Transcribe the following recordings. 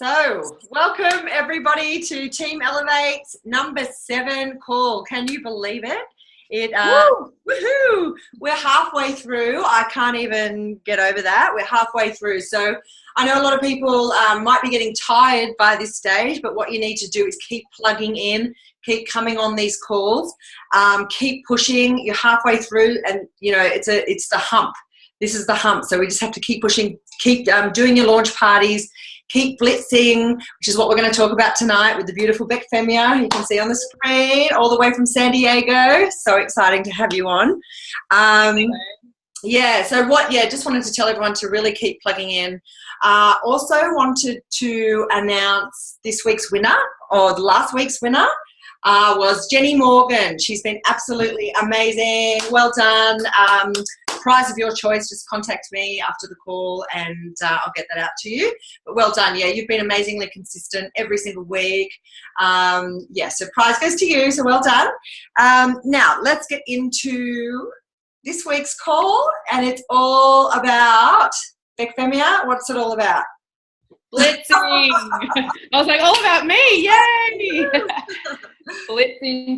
So, welcome everybody to Team Elevate's number 7 call. Can you believe it? Woohoo! We're halfway through. I can't even get over that. We're halfway through. So, I know a lot of people might be getting tired by this stage, but what you need to do is keep plugging in, keep coming on these calls, keep pushing. You're halfway through, and you know it's the hump. This is the hump. So we just have to keep pushing, keep doing your launch parties. Keep blitzing, which is what we're going to talk about tonight with the beautiful Femia. You can see on the screen, all the way from San Diego. So exciting to have you on. Just wanted to tell everyone to really keep plugging in. Also wanted to announce this week's winner, or the last week's winner, was Jenny Morgan. She's been absolutely amazing. Well done. Prize of your choice, just contact me after the call and I'll get that out to you. But well done. Yeah, you've been amazingly consistent every single week. So prize goes to you, so well done. Now, let's get into this week's call, and it's all about, Femia, what's it all about? Blitzing. I was like, all about me, yay! Blitzing.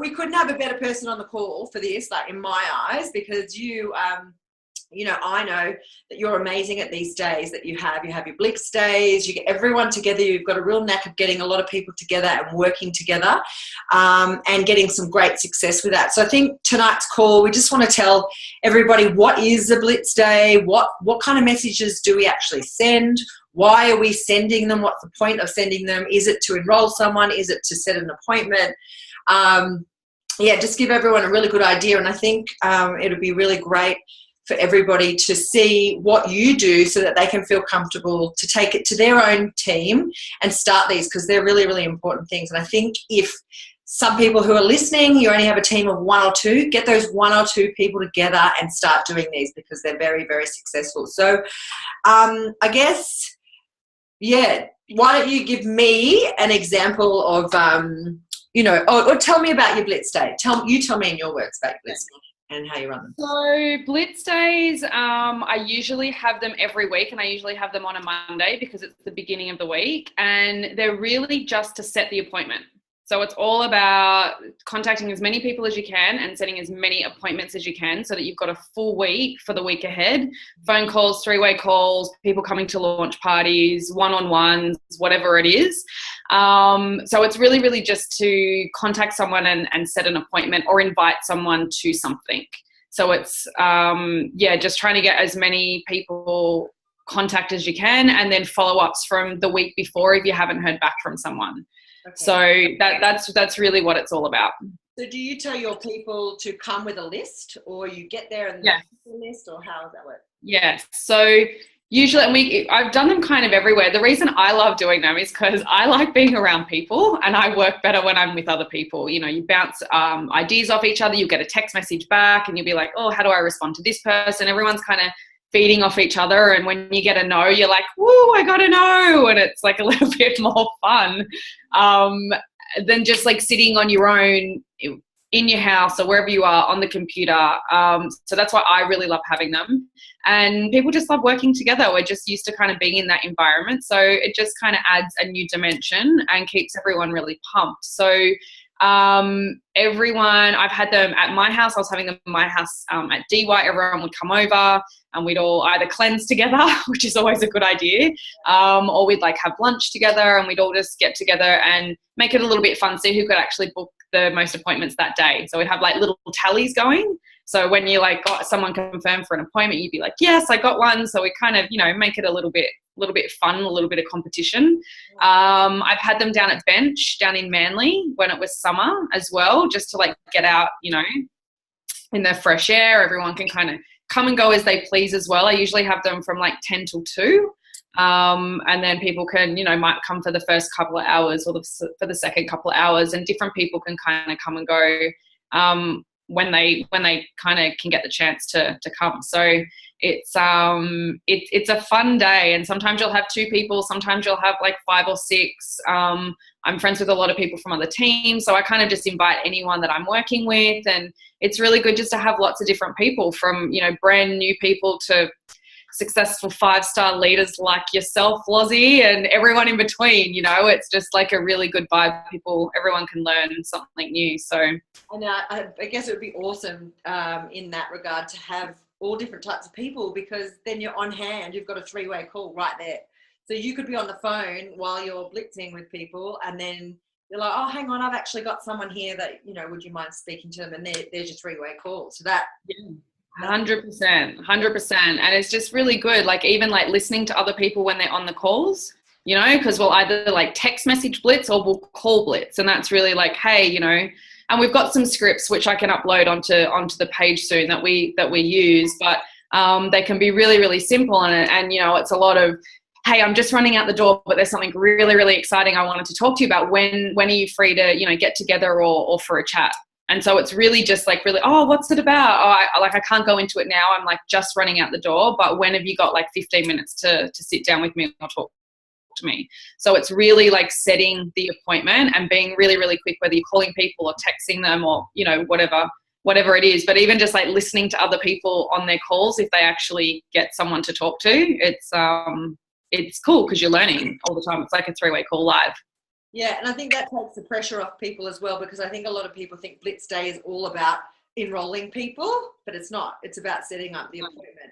We couldn't have a better person on the call for this, like in my eyes, because I know that you're amazing at these days that you have your Blitz days, you get everyone together, you've got a real knack of getting a lot of people together and working together, and getting some great success with that. So I think tonight's call, we just want to tell everybody what is a Blitz day, what kind of messages do we actually send, why are we sending them, what's the point of sending them, is it to enroll someone, is it to set an appointment? Just give everyone a really good idea, and I think it'll be really great for everybody to see what you do so that they can feel comfortable to take it to their own team and start these, because they're really, really important things. And I think if some people who are listening, you only have a team of 1 or 2, get those 1 or 2 people together and start doing these, because they're very, very successful. So I guess, why don't you give me an example of, or tell me about your Blitz day. Tell me in your words about your Blitz day and how you run them. So Blitz days, I usually have them every week, and I usually have them on a Monday because it's the beginning of the week, and they're really just to set the appointment. So it's all about contacting as many people as you can and setting as many appointments as you can so that you've got a full week for the week ahead. Phone calls, 3-way calls, people coming to launch parties, one-on-ones, whatever it is. So it's really, really just to contact someone and set an appointment or invite someone to something. So it's, just trying to get as many people contact as you can, and then follow-ups from the week before if you haven't heard back from someone. Okay. So that's really what it's all about. So do you tell your people to come with a list, or you get there and yeah. The list, or how does that work? Yes. So usually, I've done them kind of everywhere. The reason I love doing them is because I like being around people, and I work better when I'm with other people. You know, you bounce ideas off each other, you get a text message back, and you'll be like, oh, how do I respond to this person? Everyone's kind of feeding off each other, and when you get a no, you're like, woo, I got a no, and it's like a little bit more fun than just like sitting on your own in your house or wherever you are on the computer. So that's why I really love having them, and people just love working together. We're just used to kind of being in that environment, so it just kind of adds a new dimension and keeps everyone really pumped. So everyone, I've had them at my house. I was having them at my house at DY. Everyone would come over and we'd all either cleanse together, which is always a good idea, or we'd like have lunch together, and we'd all just get together and make it a little bit fun, see who could actually book the most appointments that day. So we'd have like little tallies going. So when you like got someone confirmed for an appointment, you'd be like, yes, I got one. So we kind of, make it a little bit fun, a little bit of competition. I've had them down at Bench down in Manly when it was summer as well, just to like get out, in the fresh air. Everyone can kind of come and go as they please as well. I usually have them from like 10 till 2. And then people can, might come for the first couple of hours or for the second couple of hours, and different people can kind of come and go when they kind of can get the chance to come. So it's a fun day, and sometimes you'll have 2 people, sometimes you'll have like 5 or 6. I'm friends with a lot of people from other teams, so I kind of just invite anyone that I'm working with, and it's really good just to have lots of different people, from brand new people to successful 5-star leaders like yourself, Lozzie, and everyone in between. You know, it's just like a really good vibe. Everyone can learn something new. So, and I guess it would be awesome in that regard to have all different types of people, because then you're on hand. You've got a 3-way call right there. So you could be on the phone while you're blitzing with people, and then you're like, oh, hang on, I've actually got someone here that, you know, would you mind speaking to them? And there's your 3-way call. So that. Yeah. 100%. And it's just really good. Like, even like listening to other people when they're on the calls, you know, because we'll either like text message Blitz or we'll call Blitz. And that's really like, hey, you know, and we've got some scripts which I can upload onto the page soon that we use, but they can be really, really simple. And, you know, it's a lot of, hey, I'm just running out the door, but there's something really, really exciting I wanted to talk to you about. When are you free to, you know, get together or for a chat? And so it's really just like, really, oh, what's it about? Oh, I can't go into it now. I'm like just running out the door, but when have you got like 15 minutes to sit down with me or talk to me? So it's really like setting the appointment and being really, really quick, whether you're calling people or texting them or, you know, whatever it is. But even just like listening to other people on their calls, if they actually get someone to talk to, it's cool because you're learning all the time. It's like a 3-way call live. Yeah, and I think that takes the pressure off people as well, because I think a lot of people think Blitz Day is all about enrolling people, but it's not. It's about setting up the appointment.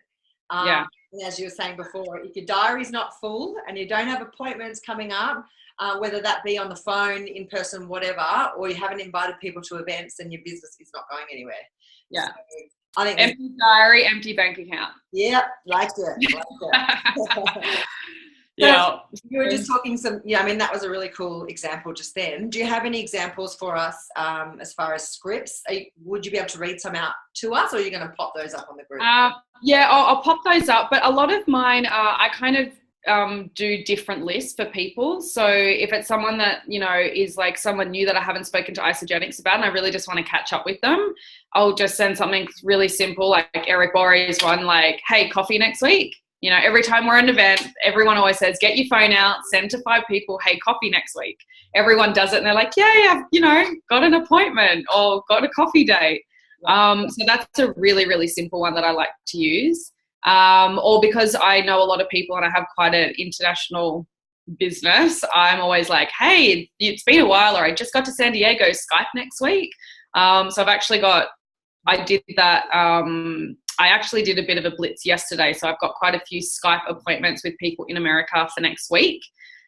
Yeah. And as you were saying before, if your diary's not full and you don't have appointments coming up, whether that be on the phone, in person, whatever, or you haven't invited people to events, then your business is not going anywhere. Yeah. So I think empty diary, empty bank account. Yeah, liked it. Yeah. You were just talking I mean, that was a really cool example just then. Do you have any examples for us as far as scripts? Would you be able to read some out to us, or are you going to pop those up on the group? Yeah, I'll pop those up. But a lot of mine, I kind of do different lists for people. So if it's someone that, you know, is like someone new that I haven't spoken to Isogenics about and I really just want to catch up with them, I'll just send something really simple, like Eric Borey's one, like, hey, coffee next week. You know, every time we're at an event, everyone always says, get your phone out, send to 5 people, hey, coffee next week. Everyone does it and they're like, yay, I've, you know, got an appointment or got a coffee date. So that's a really, really simple one that I like to use. Or because I know a lot of people and I have quite an international business, I'm always like, hey, it's been a while, or I just got to San Diego, Skype next week. So I've actually I did that. I actually did a bit of a blitz yesterday. So I've got quite a few Skype appointments with people in America for next week,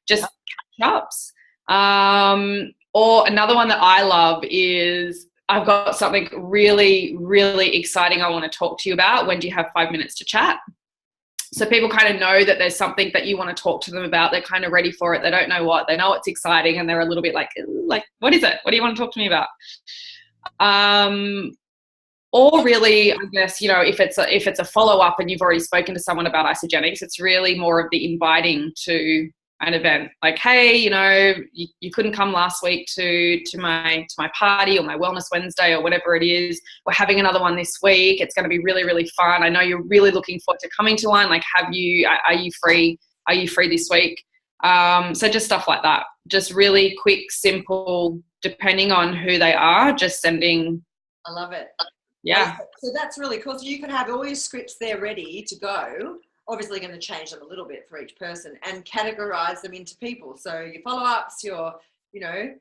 just catch-ups. Or another one that I love is I've got something really, really exciting I want to talk to you about. When do you have 5 minutes to chat? So people kind of know that there's something that you want to talk to them about. They're kind of ready for it. They don't know what. They know it's exciting and they're a little bit like, what is it? What do you want to talk to me about? Or really, I guess, you know, if it's a follow-up and you've already spoken to someone about Isogenics, it's really more of the inviting to an event. Like, hey, you know, you couldn't come last week to my party or my Wellness Wednesday or whatever it is. We're having another one this week. It's going to be really, really fun. I know you're really looking forward to coming to one. Like, are you free? Are you free this week? So just stuff like that. Just really quick, simple, depending on who they are, just sending. I love it. Yeah. So that's really cool. So you can have all your scripts there ready to go. Obviously going to change them a little bit for each person and categorize them into people. So your follow-ups, your, you know,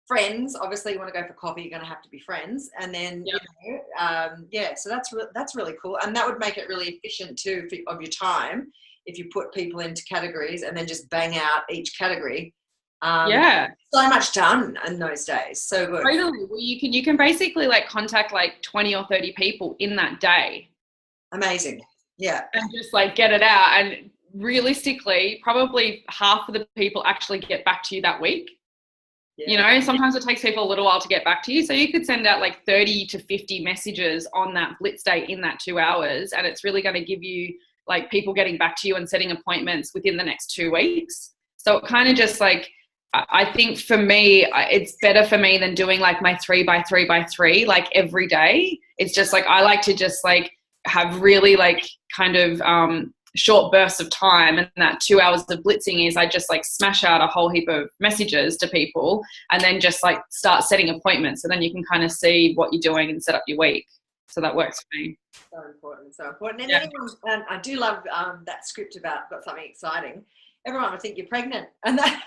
friends, obviously you want to go for coffee, you're going to have to be friends. And then, you know, so that's really cool. And that would make it really efficient too of your time if you put people into categories and then just bang out each category. So much done in those days. So good. Totally. Well, you can basically like contact like 20 or 30 people in that day. Amazing. Yeah. And just like get it out. And realistically, probably half of the people actually get back to you that week. Yeah. You know, sometimes it takes people a little while to get back to you. So you could send out like 30 to 50 messages on that Blitz day in that 2 hours. And it's really going to give you like people getting back to you and setting appointments within the next 2 weeks. So it kind of just like, I think for me, it's better for me than doing like my 3x3x3 like every day. It's just like, I like to just like have really like kind of short bursts of time, and that 2 hours of blitzing is I just like smash out a whole heap of messages to people and then just like start setting appointments, and then you can kind of see what you're doing and set up your week. So that works for me. So important, so important. And Yeah. anyone, and I do love that script about got something exciting. Everyone would think you're pregnant, and that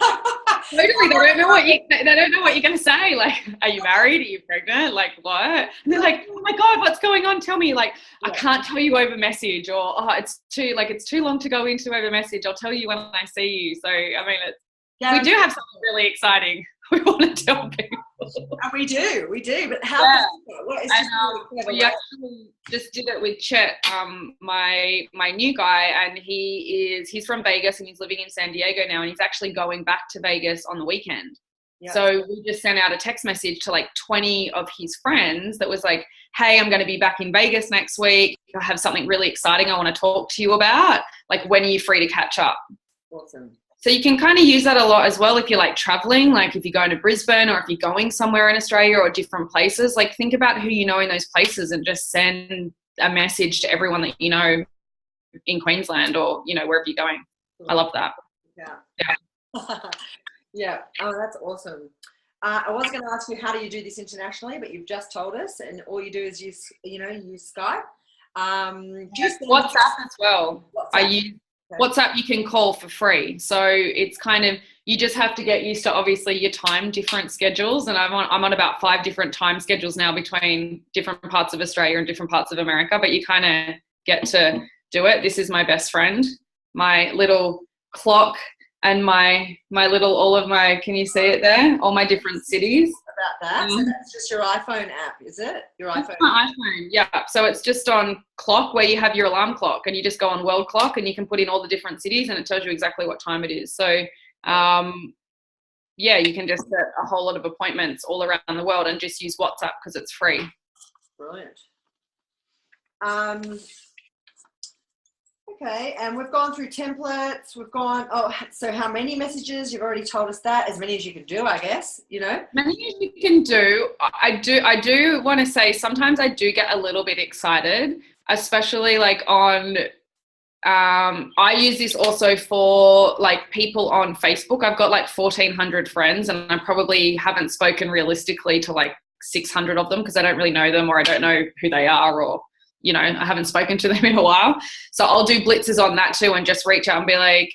Totally, they don't know what you're going to say. Like, are you married? Are you pregnant? Like, what? And they're like, oh my God, what's going on? Tell me. Like, I can't tell you over message, or it's too long to go into over message. I'll tell you when I see you. So I mean, we do have something really exciting we want to tell people. And we do. But how? Yeah. Well, it's just We actually just did it with Chet, my new guy, and he's from Vegas and he's living in San Diego now, and he's actually going back to Vegas on the weekend. Yeah. So we just sent out a text message to like 20 of his friends that was like, hey, I'm going to be back in Vegas next week. I have something really exciting I want to talk to you about. Like, when are you free to catch up? Awesome. So you can kind of use that a lot as well if you're like traveling, like if you're going to Brisbane or if you're going somewhere in Australia or different places, like think about who you know in those places and just send a message to everyone that you know in Queensland or, you know, wherever you're going. I love that. Yeah. Yeah. Oh, that's awesome. I was going to ask you, how do you do this internationally, but you've just told us, and all you do is use Skype. WhatsApp as well. I use WhatsApp. You can call for free, so it's kind of, you just have to get used to obviously your time different schedules, and I'm on about 5 different time schedules now between different parts of Australia and different parts of America, but you kind of get to do it. This is my best friend, my little clock, and my little, all of my, can you see it there? All my different cities. About that. So that's just your iPhone app, is it? Your iPhone. That's my iPhone, yeah. So it's just on clock where you have your alarm clock, and you just go on world clock and you can put in all the different cities and it tells you exactly what time it is. So yeah, you can just set a whole lot of appointments all around the world and just use WhatsApp because it's free. Brilliant. Okay, and we've gone through templates. We've gone, so how many messages? You've already told us that. As many as you can do, I guess, you know? Many as you can do. I do want to say sometimes I do get a little bit excited, especially like on, I use this also for like people on Facebook. I've got like 1,400 friends, and I probably haven't spoken realistically to like 600 of them because I don't really know them, or I don't know who they are, or, you know, I haven't spoken to them in a while. So I'll do blitzes on that too and just reach out and be like,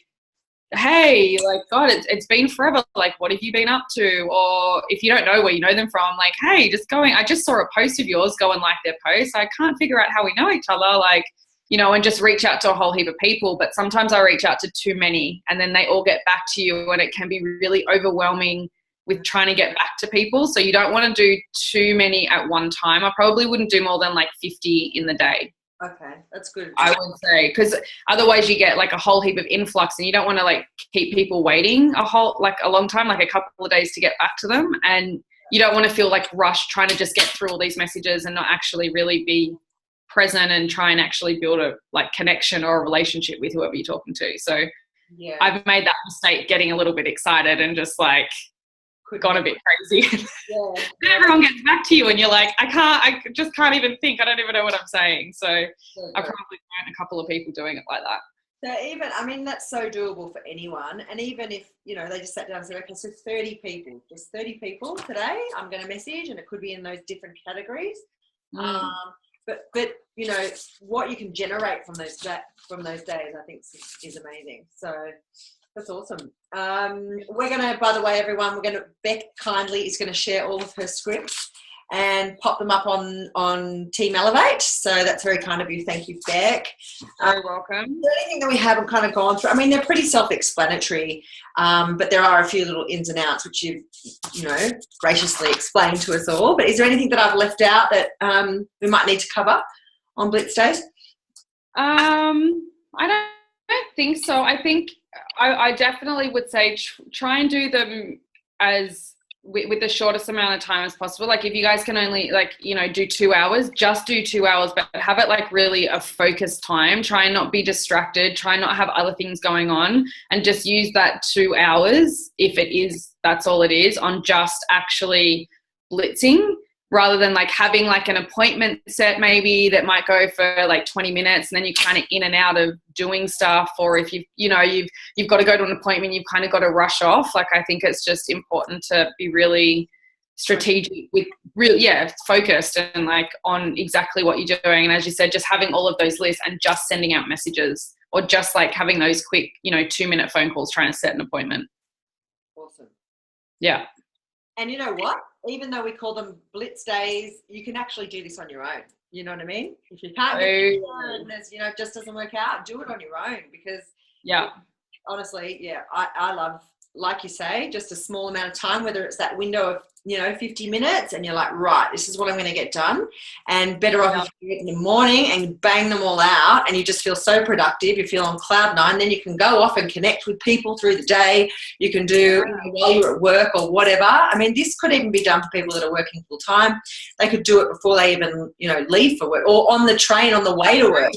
hey, like, God, it's been forever. Like, what have you been up to? Or if you don't know where you know them from, like, hey, I just saw a post of yours, go and like their post. I can't figure out how we know each other. Like, you know, and just reach out to a whole heap of people. But sometimes I reach out to too many and then they all get back to you, and it can be really overwhelming with trying to get back to people. So you don't want to do too many at one time. I probably wouldn't do more than like 50 in the day. Okay, that's good. I would say, because otherwise you get like a whole heap of influx, and you don't want to like keep people waiting a long time, like a couple of days to get back to them. And you don't want to feel like rushed trying to just get through all these messages and not actually really be present and try and actually build a like connection or a relationship with whoever you're talking to. So yeah, I've made that mistake, getting a little bit excited and just like gone a bit crazy. Yeah. Then everyone gets back to you and you're like, I just can't even think. I don't even know what I'm saying. So I probably learned a couple of people doing it like that. So even, I mean, that's so doable for anyone. And even if, you know, they just sat down and said, okay, so 30 people, just 30 people today, I'm going to message, and it could be in those different categories. But you know, what you can generate from those days, I think is amazing. So that's awesome. We're going to, by the way, everyone, Beck kindly is going to share all of her scripts and pop them up on Team Elevate. So that's very kind of you. Thank you, Beck. You're welcome. Is there anything that we haven't kind of gone through? I mean, they're pretty self-explanatory, but there are a few little ins and outs which you've, you know, graciously explained to us all. But is there anything that I've left out that we might need to cover on Blitz Days? I don't think so. I think I definitely would say try and do them as with the shortest amount of time as possible. Like if you guys can only do 2 hours, just do 2 hours, but have it like really a focused time. Try and not be distracted. Try and not have other things going on, and just use that 2 hours, if it is, that's all it is, on just actually blitzing, rather than like having like an appointment set maybe that might go for like 20 minutes and then you're kind of in and out of doing stuff. Or if you've got to go to an appointment, you've kind of got to rush off. Like I think it's just important to be really strategic with really, focused and like on exactly what you're doing. And as you said, just having all of those lists and just sending out messages, or just like having those quick, 2-minute phone calls trying to set an appointment. Awesome. Yeah. And you know what? Even though we call them Blitz days, you can actually do this on your own. You know what I mean? If you can't get it done, it just doesn't work out, do it on your own, because honestly, I love, like you say, just a small amount of time, whether it's that window of 50 minutes, and you're like, right, this is what I'm going to get done. And better off if you do it in the morning and bang them all out, and you just feel so productive, you feel on cloud nine. Then you can go off and connect with people through the day. You can do while you're at work or whatever. I mean, this could even be done for people that are working full time. They could do it before they even leave for work, or on the train on the way to work.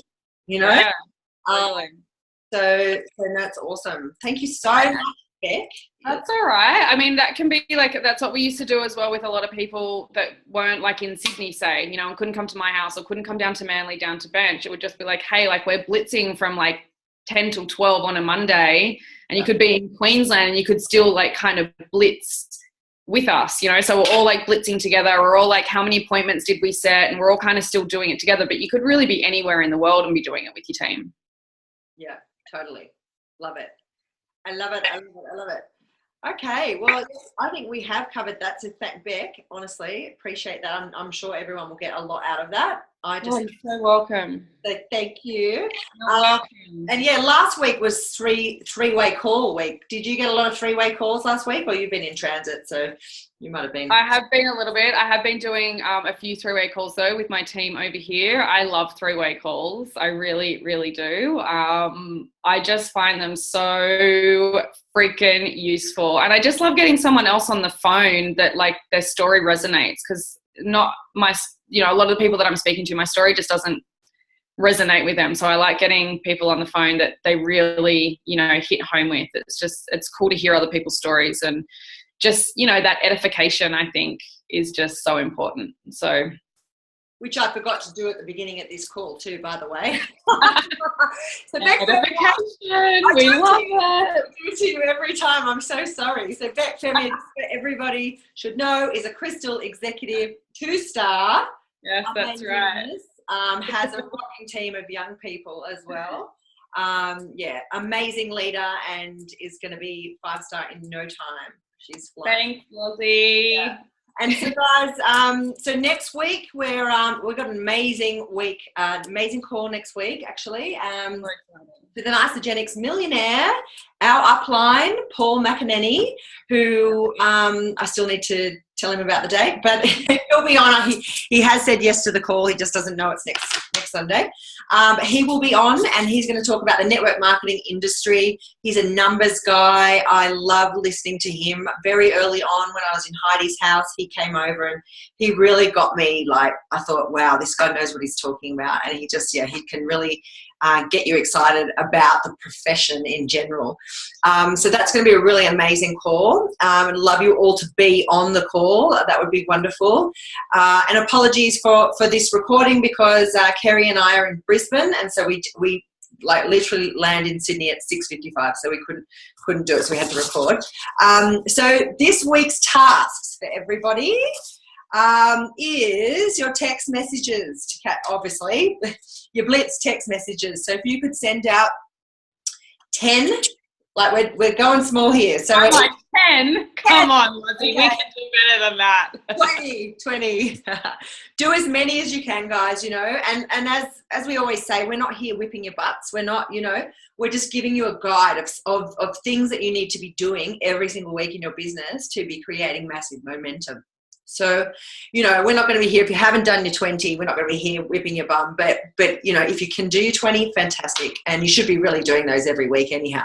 So that's awesome. Thank you so much, Beck. That's all right. I mean, that can be like, that's what we used to do as well with a lot of people that weren't like in Sydney, say, and couldn't come to my house or couldn't come down to Manly, down to Bench. It would just be like, hey, like we're blitzing from like 10 till 12 on a Monday, and you could be in Queensland and you could still like kind of blitz with us, so we're all like blitzing together. We're all like, how many appointments did we set? And we're all kind of still doing it together, but you could really be anywhere in the world and be doing it with your team. Yeah, totally. Love it. I love it. Okay, well, I think we have covered that. So thank Beck, honestly, appreciate that. I'm sure everyone will get a lot out of that. You're so welcome. So thank you. You're welcome. And last week was three-way call week. Did you get a lot of three-way calls last week, or you've been in transit, so you might have been? I have been a little bit. I have been doing a few three-way calls though with my team over here. I love three-way calls. I really, really do. I just find them so freaking useful, and I just love getting someone else on the phone that like their story resonates, because not my, a lot of the people that I'm speaking to, my story just doesn't resonate with them. So I like getting people on the phone that they really, hit home with. It's cool to hear other people's stories, and just, that edification, I think, is just so important. So, which I forgot to do at the beginning of this call too, by the way. So Beck, edification, we love it. I do it to you every time. I'm so sorry. So Beck, Femia, everybody should know, is a Crystal Executive 2-star. Yes, that's right. Has a rocking team of young people as well. Amazing leader, and is going to be 5-star in no time. She's flying. Thanks, Lozzie. Yeah. And so guys, so next week we've got an amazing week, amazing call next week actually. With an Isogenics millionaire, our upline, Paul McEnany, who I still need to tell him about the date, but he'll be on. He has said yes to the call. He just doesn't know it's next Sunday. But he will be on, and he's going to talk about the network marketing industry. He's a numbers guy. I love listening to him. Very early on when I was in Heidi's house, he came over and he really got me, like, I thought, wow, this guy knows what he's talking about. And he just, he can really get you excited about the profession in general. So that's going to be a really amazing call. I'd love you all to be on the call. That would be wonderful. And apologies for this recording, because Kerry and I are in Brisbane, and so we like literally land in Sydney at 6:55, so we couldn't do it, so we had to record. So this week's tasks for everybody is your text messages to obviously your Blitz text messages. So if you could send out 10, like we're going small here. So I'm like 10. Come on, Lozzie, okay. We can do better than that. 20. Do as many as you can, guys. And as we always say, we're not here whipping your butts. We're not, we're just giving you a guide of things that you need to be doing every single week in your business to be creating massive momentum. So, we're not going to be here if you haven't done your 20. We're not going to be here whipping your bum. But if you can do your 20, fantastic. And you should be really doing those every week anyhow.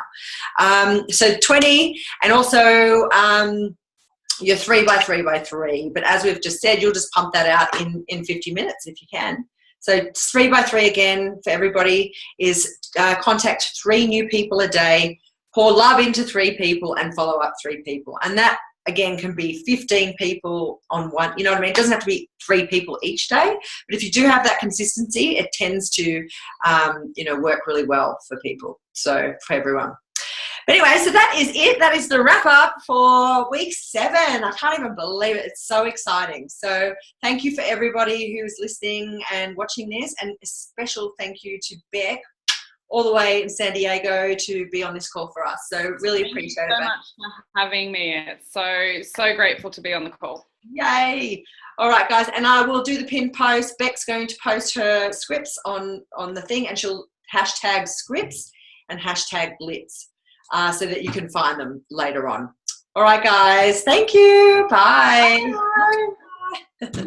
So 20, and also your 3x3x3. But as we've just said, you'll just pump that out in 50 minutes if you can. So 3x3 again for everybody is contact 3 new people a day, pour love into 3 people, and follow up 3 people. And that, again, can be 15 people on one, you know what I mean? It doesn't have to be 3 people each day, but if you do have that consistency, it tends to, work really well for people. So for everyone. But anyway, so that is it. That is the wrap up for week 7. I can't even believe it. It's so exciting. So thank you for everybody who's listening and watching this, and a special thank you to Beck all the way in San Diego to be on this call for us. So really appreciate it. Thank you so much for having me. It's so grateful to be on the call. Yay. All right, guys, and I will do the pin post. Beck's going to post her scripts on the thing, and she'll hashtag scripts and hashtag Blitz so that you can find them later on. All right, guys. Thank you. Bye. Bye.